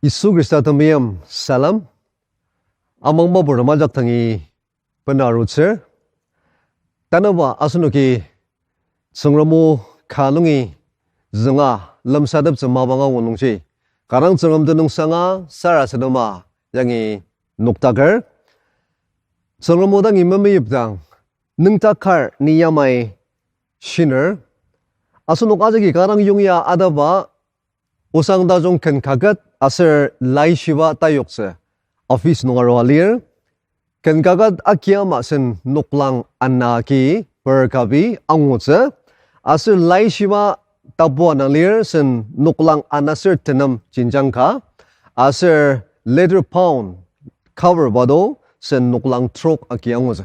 Isu Krista tamiyam salam amang mabur ramajak tangi penarutser tanawa asunuki sengramu kanungi zenga lamsadap semabanga wonungsi karang sengam denung sanga sara sedama yangi nuktakar sengramu dang imami yibdang nungtakar niyamai shiner asunuk ajagi karang yungya adaba usang dajong ken kagat aser lai shiva tayokse office nungaro alir ken kagat akyama sen nuklang anaki perkabi angutse aser lai shiva tabuan alir sen nuklang anaser tenam jinjangka aser leather pound cover bado sen nuklang trok akyangutse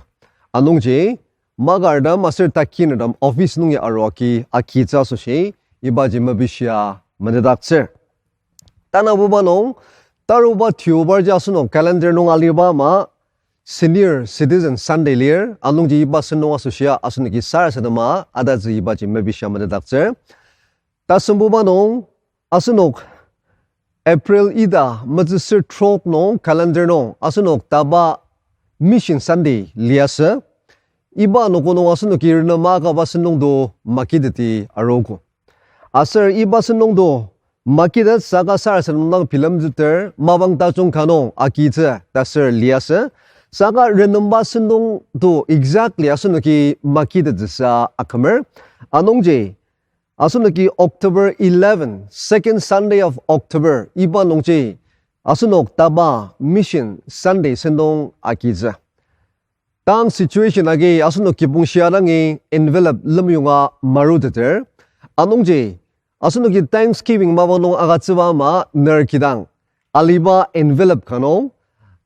anungji magardam aser takinadam office nungya arwaki akitsa sushi ibaji mabisya Madadakser. Tana bubanong taruba tuber jasunong calendar nung alibama senior citizen Sunday lir anong ji iba senong asusya asuniki sara sedama ada ji iba ji mebisya madadakser. Tasum bubanong asunok April ida majisir trok nong calendar nong asunok taba mission Sunday liasa iba nokono asunoki irna maka basenong do makidati arogo. Aser iba senongdo makidat saka sar senong film juter mabang tajong kanong akita taser liasa saka renomba senong do exactly asunuki makidat sa akamer anongje asunuki October 11 second Sunday of October iba nongje asunok taba mission Sunday senong akita tang situation agi asunok kibung siarangi envelope lemyunga marudeter anongje asunuki Thanksgiving mabanong agatsubama nerkidang aliba envelope kanong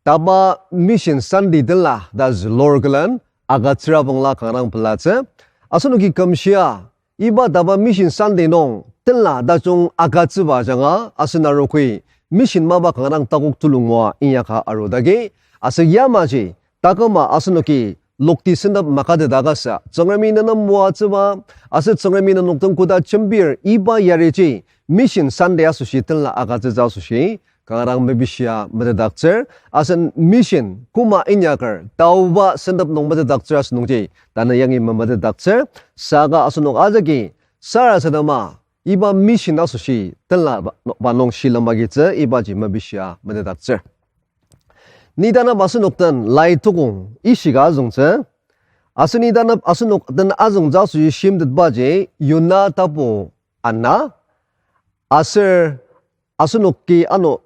taba mission Sunday dilla das lorgalan agatsira bangla kanang pelatse asunuki kamsia iba taba mission Sunday nong dilla dajong agatsuba janga asunarokui mission maba kanang takuk tulungwa inyaka arodagi asagyamaji takama asunuki lokti sendap makade dagasa 정람이 나는 모아츠바 아스 정람이 나는 녹던 고다 첨비르 이바 야레지 미션 산데 아수시 틀라 아가즈 자수시 강랑 메비시아 메데닥처 아선 미션 쿠마 인야거 타우바 sendap 농 메데닥처 아스농지 다나 양이 메데닥처 사가 아스농 아자기 사라서다마 이바 미션 아수시 틀라 바농 실람바기처 이바지 메비시아 메데닥처 Nidana basunoktan lai tukung isiga azungse asunidana asunoktan azung jasu shimdet baje yuna tapo anna aser asunokki ano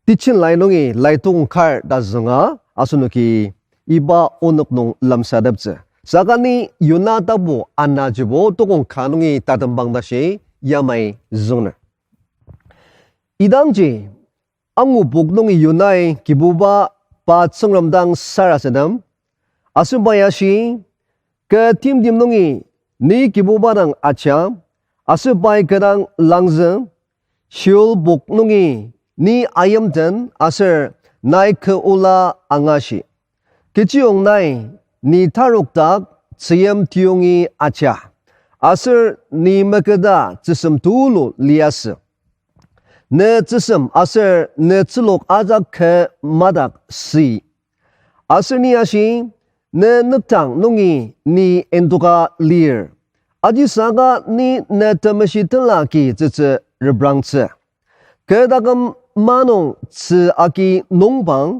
tichin lainongi lai tukung khar dazunga asunoki iba onoknong lamsadabse sakani yuna tapo anna jibo tukung kanungi tatambangdashi yamai zungna idangji Angu buknongi yunai kibuba pat sengramdang sarasadam asubayashi ke tim dimnongi ni kibubarang acha asubai kadang langze shul buknongi ni ayamdan aser nai ke ula angashi kichiong nai ni taruktak tsiyam tiyongi acha aser ni makada tsisam tulu lias ne tsisam aser ne tsilok ajak ke madak si aser ni ashi ne nuktang nungi ni enduka lir aji saga ni ne tamashi telaki tsitsi rebrang tse ke dagam manong tsi aki nongbang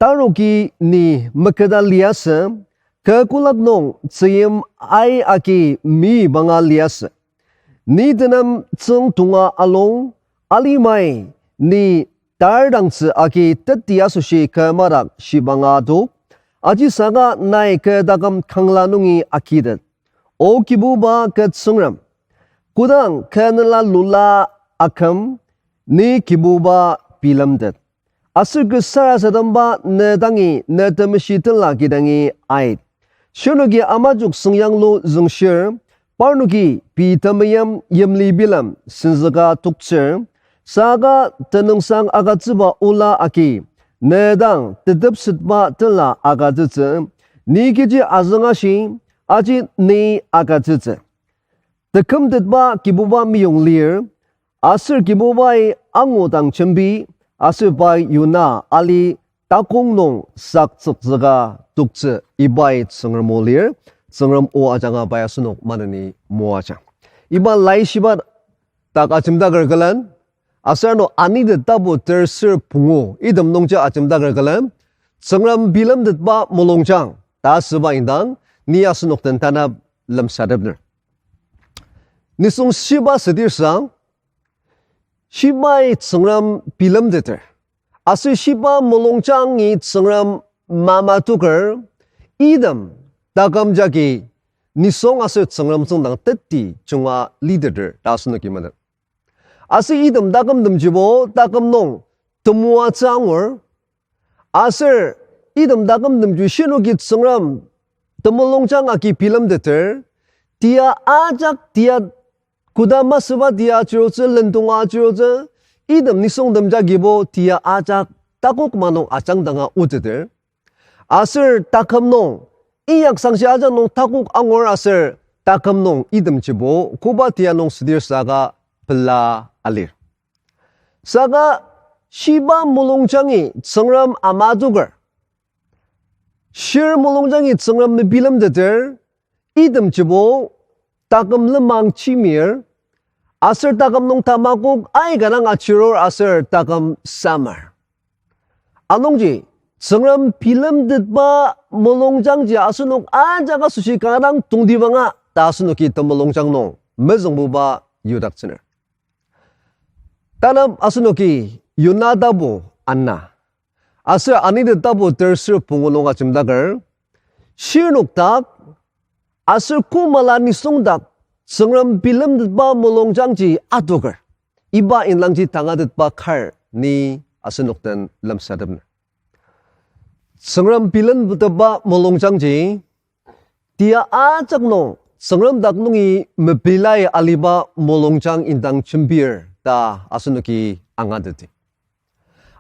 taroki ni makada liasa ke kulak nong tsiyim ai aki mi banga liasa ni denam tsung tunga along alimai ni tardangtsi aki tetiya sushi ke marak shibangado aji saga nai ke dagam kanglanungi akidat o kibuba ke tsungram kudang ke nala lula akam ni kibuba pilamdat asir ke sarasadamba ne dangi ne temishi tela kidangi ait shonogi amajuk sungyanglo zungshir parnuki pitamayam yamli bilam sinzaga tukchir Saga tenungsang agatsiba ula aki nedang tetepsitba tela agatsitse nikiji azangashi aji ni agatsitse tekem tetba kibuba miyong lir Asir kibubai angutang chembi asir bai yuna ali takong nong sak zaga tukse ibai tsengram molir tsengram o ajanga bai asunok manani moaja. Iba lai shibat tak achimda gargalan asar no ani de tabu tersir pungo idam nongja achimda gargalan tsengram bilam det ba molongjang ta seba indang ni asunok ten tanab lam sadabner. Nisung shiba sedir sang Shibai tsengram bilam deter. Asir shiba molongchang i tsengram mama tukar idam takam jagi nisong asir tsengram tsungdang teti chunga leader tasunaki manat. Asir idam takam damjibo takam nong temua changwar asir idam takam damju shinuki tsengram temolongchang aki bilam deter dia ajak dia Kudama seba dia ciroce lentunga ciroce idam nisong damja gibo dia ajak takok manong acang danga uteder asir takam nong iyak sangsi aja nong takok angor asir takam nong idam cibo kuba dia nong sedir saga pela alir saga shiba molongjangi tsengram amadugar shir molongjangi tsengram bilam deter idam cibo takam lemang cimir asir takam nong tamakuk ay ganang achiror asir takam samar anongji tsengram bilam detba molongjangji asunok ajaga susi kanang tungdibanga ta asunoki molongjang nong mezong buba yudak ciner tanam asunoki yunadabu anna asir ani detabu tersir pungunong achimdagar shirnok tak asir kumala nisongdak tsengram bilam detba molongjangji adogar iba inlangji tanga detba khar ni asunokten lamsadabna tsengram bilam detba molongjangji dia ajak nong tsengram daknungi mebilai aliba molongjang indang chembir ta asunoki angadeti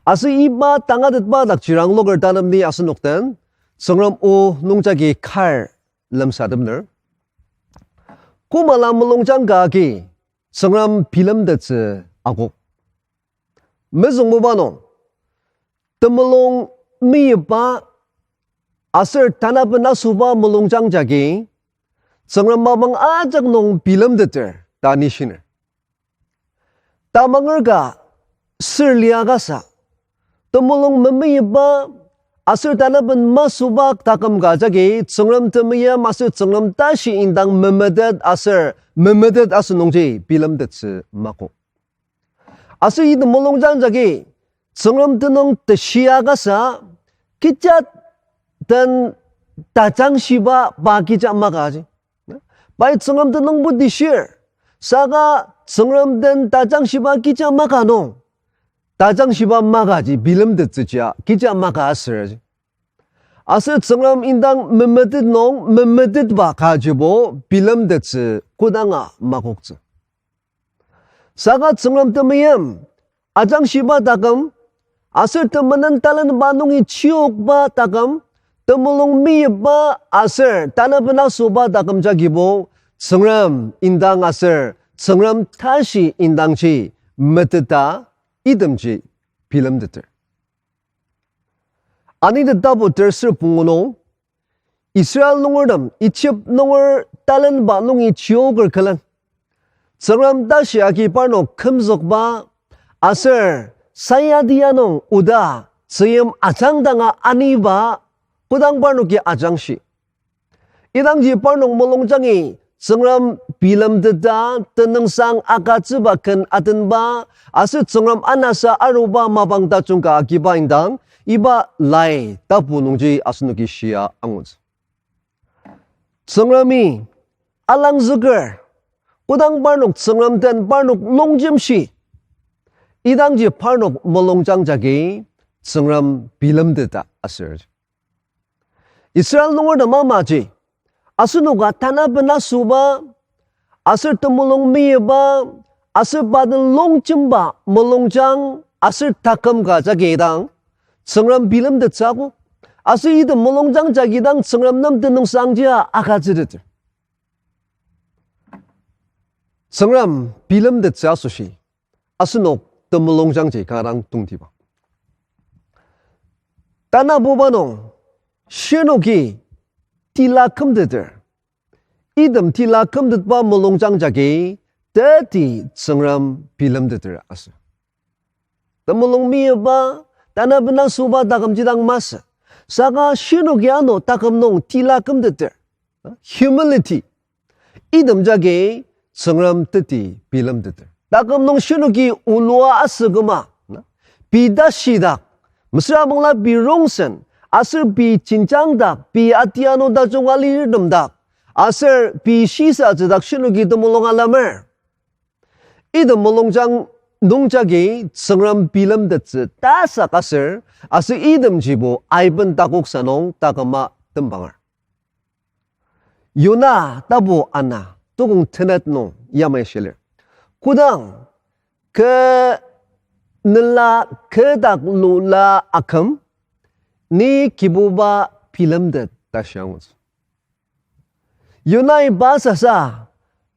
asir iba tanga detba dakjirang logar tanam ni asunokten tsengram o nongjagi khar lamsadabner kumala molongjang gagi tsengram bilam detse agok mezong mubano temolong miba asir tanab nasuba molongjang jagi tsengram mabang ajak nong bilam deter tani shiner tamangerga sirliagasa temolong memiba asir tanaban masubak takam gajagi tsengram temia masir tsengram tashi indang memedet asir nongji bilam detse mako asir idam molongjang jagi tsengram tenong teshiagasa kicat dan tajang shiba bagi jam makaji bai tsengram tenong budishir saga tsengram den tajang shiba kicat makano tajang shiba magaji bilam detse ja kicat maka asir asir tsengram indang memedet ba kajibo bilam detse kudanga makokze saga tsengram temiyam ajang shiba takam asir temenan talan banungi ciok ba takam temulung mi ba asir tanabena soba takam jagibo tsengram indang asir tsengram tashi indang chi meteta idamji bilam deter ani de dabo tersir pungono Israel nongordam Egypt nongor talan ba nongi chioger kalan tsengram dashi aki parno khamzok ba asir sayadianong uda seyem ajang danga ani ba kudang parno ki ajang shi idang ji parno molongjangi tsengram bilam deda teneng sang akatsiba ken aten ba asir tsengram anasa aruba mabang tachungka akiba indang iba lai tapu nongji asunuki shia angus tsengrami alang zuger kudang parnok tsengram ten parnok longjim shi idang ji parnok molongjang jagi tsengram bilam deda asir Israel nongor da mamaji asunuga tanabena suba asir temulung miba asir badan longchimba molongjang asir takam ga jagedang tsengram bilam de chago asir ida molongjang jagedang tsengram nam tenung sangjia akajidet tsengram bilam de chasushi asunok tumulongjang je karang tungtiba. Tana bobanong shinogi tilakam deder. Idam tilakam detba mulongjang jage tati tsengram pilam deder asa. Tumulong miya ba tana benang suba takam jidang masa. Saka shinogi ano takam nong tilakam deder. Humility. Idam jage tsengram tati pilam deder. Takam nong shinogi ulwa asa gema. Bida shidak. Mesra bangla bi rongsen. Asir bi cincang dak. Bi atiano da jongali ridam dak. Asir bi shisa jedak shinogi tumulong alamer. Idam mulongjang nongjagi tsengram pilam detze tasak asir. Asir idam jibo aiban takok sanong takama tembangar. Yuna tabo ana. Tukong tenet nong yamay shilir. Kudang ke nela kedak lula akam ni kibuba pilam det tasyangos. Yunai basa sa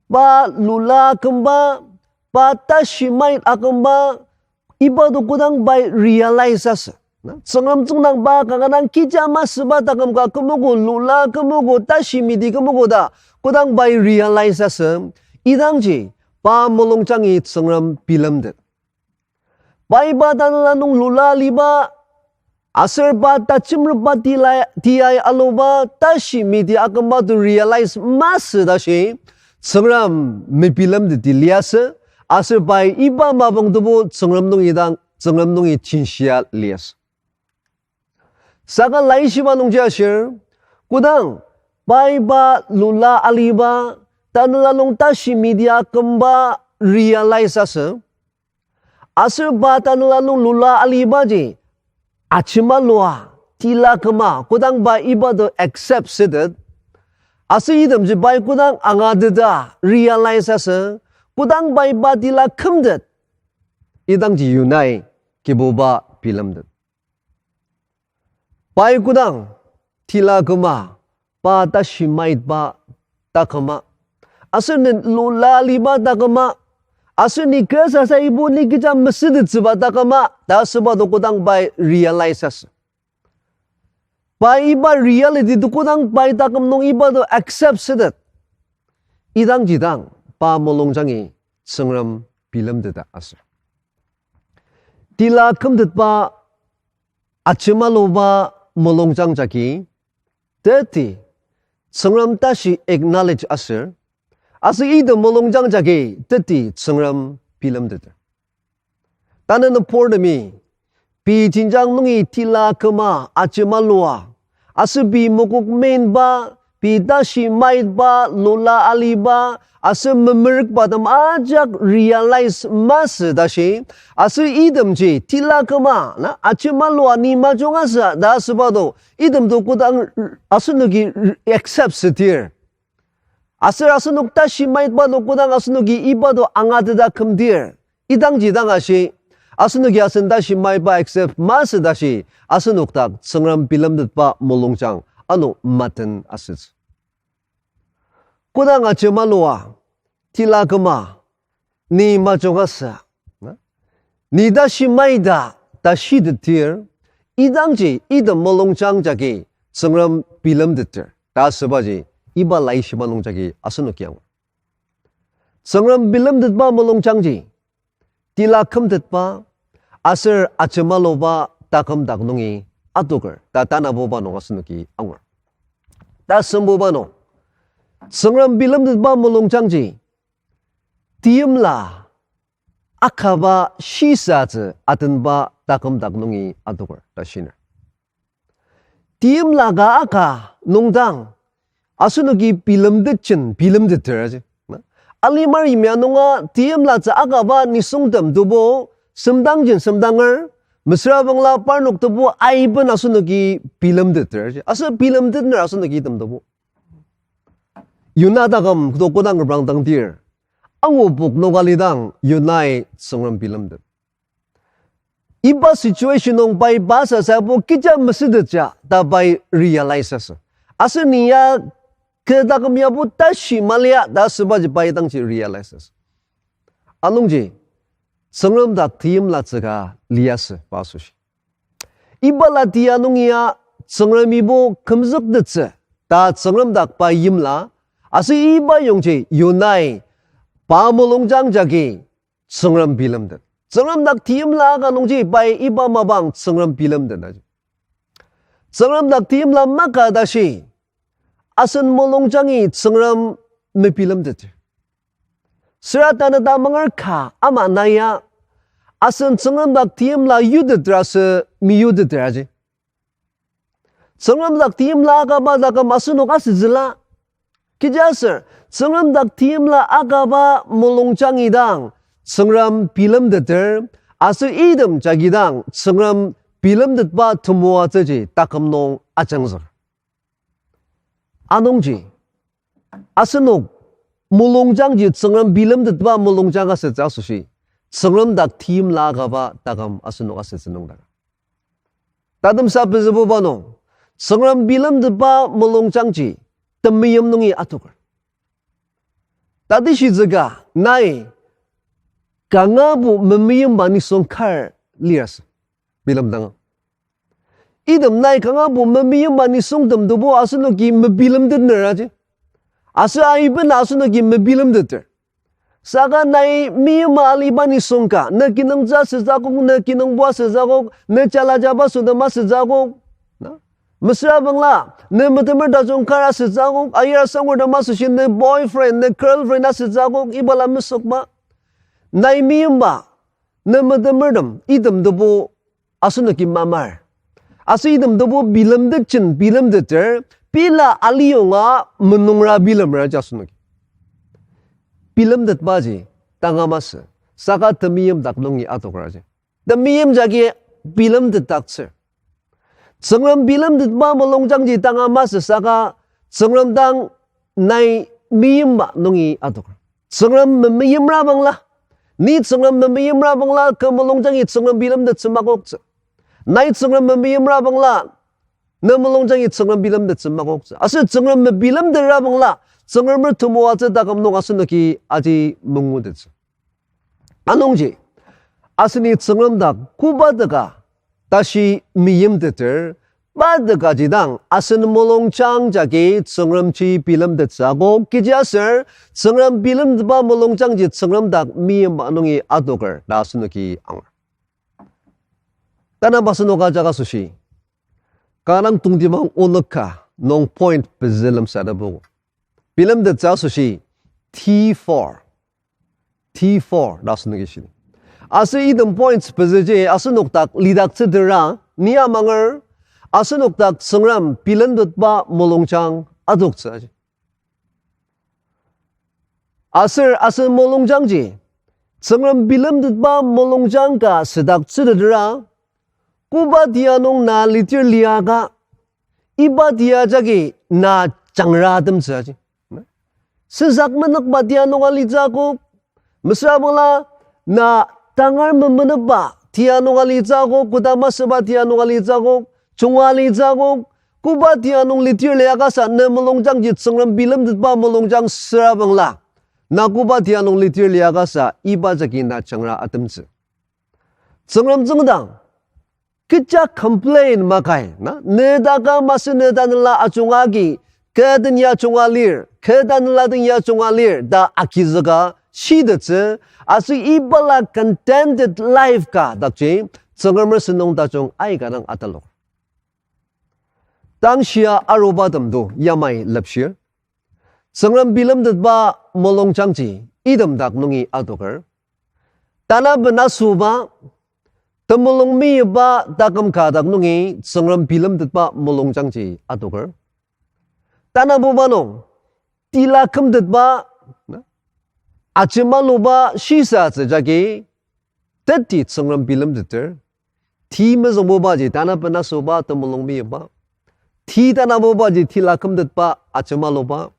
ba lula kamba ba tashimait akamba iba do kudang by realize asa. Sangam nang ba kanang kija mas ba takam ka kumugo lula kumugo tashimidi kumugo da kudang by realize asa idangji pa mulongjangi sangam pilam det. Baiba tananong lula liba asar ba tachimru ba tiay aloba tashi midi akamba to realize mas dashi sangram mipilam de diliasa asar bai iba mabang tubo sangram nung idang sangram nung ichinsya lias. Saka lai shiba nung jasir kudang baiba lula aliba tananong tashi midi akamba realize asa asir bata nulanong lula alibaji achima lua tila kema kudang ba iba do accept sided asir idam je bai kudang angadeda realize asa kudang ba iba tila kemdet idang ji yunai kiboba pilamdet bai kudang tila kema ba tashimait ba takama asir lula aliba takama Asu ni kesa sa ibu ni kita mesidit sebata kama dah sebab tu kudang by realize as. By iba reality tu kudang by takam nong iba tu accept sedet. Idang jidang pa molongjangi sengram pilam deta as. Tila kem det pa achima loba molongjang jaki teti sengram tashi acknowledge asir. Asal ida molongjang jage teti tsengram pilam dete. Tanan por demi pi jinjang nungi tila kema achema lua. Asal bi mokok main ba pi dashi mait ba lola ali ba asal memerk badam ajak realize mas dashi asal idam je tila kema na achema lua ni majong asa da sebado idam do kudang asal nugi accept setir. Asir asunuk tashi mait ba no kudang asunugi iba do angadeda kemdir. Idang jidang ashi asunugi asun tashi mait ba accept mas dashi asunuk tak sengram pilam det pa molongjang anu maten asis. Kudang achema lua tila kema ni majongasa ni dashi maida tashi detir idang ji idam molongjang jagi sengram pilam detir ta sebaji iba lai shiba longjagi asunuk yang. Sengram bilam detba molongjangji tila kem detba asir achema loba takam daknungi atuker ta tana boba no asunuki angor. Ta semboba no. Sengram bilam detba molongjangji tiamla akaba shisa ze atenba takam daknungi atuker ta shiner. Tiamla ga aka nongdang asunugi pilam detchen pilam deter alimar imyanunga tiam la cha agaba nisungdam dubo semdangjin semdanger mesra bangla parnuk dubo aiban asunugi pilam deter asu pilam detner asunugi dam dubo yunadagam do kodang brang dang dir angu buk nogalidang yunai songram pilam det iba situation ong bai basa sa bo kija mesidetja ta bai realize asu niya kedak miabu tashi malia da sebaji bai tang ci realizes. Alung ji 정름닭 디임라츠가 리아스 바수시 이발라 디아농이야 정름이보 금석드츠 다 정름닭 바임라 아스 이바 용제 요나이 바몰롱장자기 정름 빌름드 정름닭 디임라가 농제 바이 이바 마방 정름 빌름드 나지 정름닭 디임라 마카다시 아슨 몰롱장이 정름 미 빌름드지 Serata na mangar ka ama naya asan 정름닭 디임라 유드드라스 미유드드라지 정름닭 디임라 아가바다가 마스노 가스질라 기자서 정름닭 디임라 아가바 몰롱장이당 정름 빌름드들 아스 이듬 자기당 정름 빌름드바 투모아저지 따끔농 아정서 아농지 아스녹 몰롱장지 정름 빌름드바 몰롱장가 세자수시 정름닭 디임라가바 따감 아스노가 세스농다 따듬 사브즈보바노 정름 빌름드바 몰롱장지 뜸미염농이 아토걸 따디시즈가 나이 강아부 멈미염바니 송칼 리아스 빌름당 이듬 나이 강아부 멈미염바니 송듬도보 아스노기 빌름드너라지 Asa iban aso na gimabilam dito. Saka nai miyama alibani songka. Na kinangja sa zakok, na kinangbuwa sa zakok, na chalajaba sudama sa zakok. Masra bangla, na matamar da zongkara sa zakok, ayara sangwa dama sa sin na boyfriend, na girlfriend na sa zakok, ibala masok ba? Nai miyama, na matamar dam, idam dabo aso na kimamar. Aso idam dabo bilam dito, bilam dito, Pila aliyo nga menungra bilam raja sunuki. Bilam dat baji tangamas saka temiyam dak nungi atok raja. Temiyam jagi bilam dat takser. Sengram bilam dat ba melongjangji tangamas saka sengram dang nai miyam ba nungi atok. Sengram memiyam rabangla. Ni sengram memiyam rabangla ke melongjangji sengram bilam dat semakok. Nai sengram memiyam rabangla. 너물롱장이 정름 빌름데 쯤마곡자 아스 정름 빌름데라봉라 정름을 투모와서 다감노 가스너기 아지 멍무데츠 안농지 아스니 정름다 구바드가 다시 미임데들 바드가지당 아스는 몰롱장자기 정름치 빌름데자고 기자서 정름 빌름드바 몰롱장지 정름다 미임 안농이 아도걸 나스너기 앙 따나바스노 가자가수시 Kanang tungdimang unaka nong point pezilam sa dabo. Bilam de tsaosushi T4. T4 dasunagi. Asu idam points pezije asunoktak lidak tsidira niya mangar asunoktak sangram bilam de ba molongchang adok tsaji. Asun molongchangji sangram bilam de ba molongchang ka sedak tsidira Kuba dia nong na litir liaga, iba dia jagi na changradam saji. Sezak menak ba dia nong alijago, mesra bala na tangar memeneba dia nong alijago, kudama seba dia nong alijago, chungali jago, kuba dia nong litir liaga sa na melongjang jit sangram bilam ditba melongjang serabang la. Na kuba dia nong litir liaga sa iba jagi na changra atam se. Sangram jengdang. Kita complain makai, na nedaga masih nedanla acungagi, kedenya cungalir, kedanla denya cungalir, da akizaga shidetse, asu ibala contented life ka, dakje, cengermer senong dacung ai kadang atalok. Tang shia aroba damdo yamai lepshir, cengerem bilam datba molong changji, idam dak nungi adoker, tanah benasuba. Temulung mi ba dakam kadak nungi sangram bilam datba mulung jangji adoker. Tanah bubanong tilakam datba acimalu ba shisa sejagi teti sangram bilam dater. Ti mezong bubaji tanah penasu ba temulung mi ba. Ti tanah bubaji tilakam datba acimalu ba.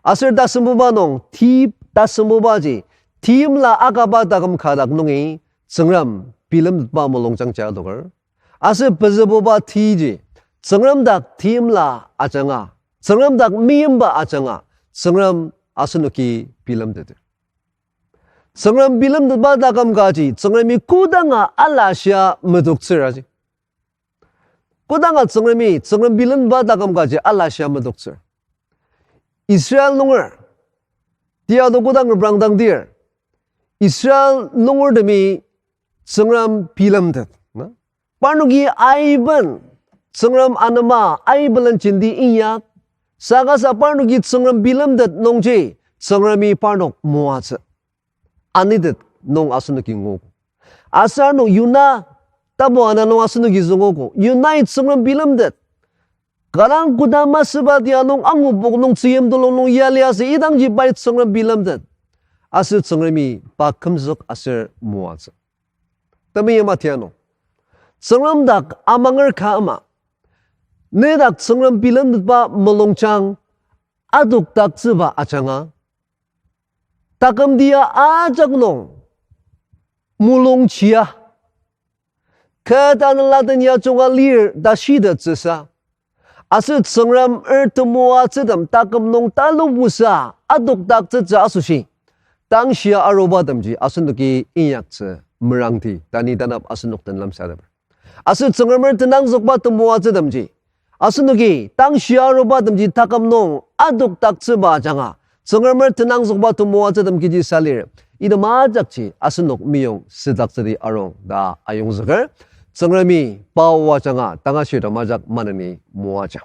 Asir dasam bubanong ti dasam bubaji tim la agaba dakam kadak nungi sangram Bilam ba molongchang chadogar ase pezeboba tiji sangram timla achanga sangram dak miyamba achanga sangram asunuki bilam dede 정람 빌름 바다감까지 정람이 꾸당아 알라시아 메독스라지 꾸당아 정람 빌름 바다감까지 알라시아 메독스 이스라엘 농을 디아도 꾸당을 브랑당디어 이스라엘 농을 데미 정람 빌름듯 파누기 아이번 정람 아나마 아이벌은 진디 이약 사가사 파누기 정람 빌름듯 농지 정람이 파녹 모아서 아니듯 농 아스누기 ngo고 아사노 유나 tabo ana nung asunugi zungoko unite sungram bilamdet karang kudama sebati anong angubok nung siyem dolong nung yaliase idang jibait sungram bilamdet asir sungrami pakamzok asir muwasa tami yamatiano sungram dak amangar kama nedak sungram bilamdet ba melongchang aduk dak seba achanga takam dia ajak nong mulong chia Keadaan laten ya chunga lir da shida tsisa. Asu tsengram ertemua tsedam takam nong talu busa aduk tak tsetsa asushi. Tang shia aroba damji asunuki inyak tse merangti tani tanap asunuk tan lam sadab. Asu tsengram ertenang zokba temua tsedamji. Asunuki tang shia aroba damji takam nong aduk tak tseba janga. Tsengram ertenang zokba temua tsedam kiji salir. Ida majakci asunuk miyong sedak sedi arong da ayong zakar. Sengrami bawa janga tanga syeda majak manani muaja.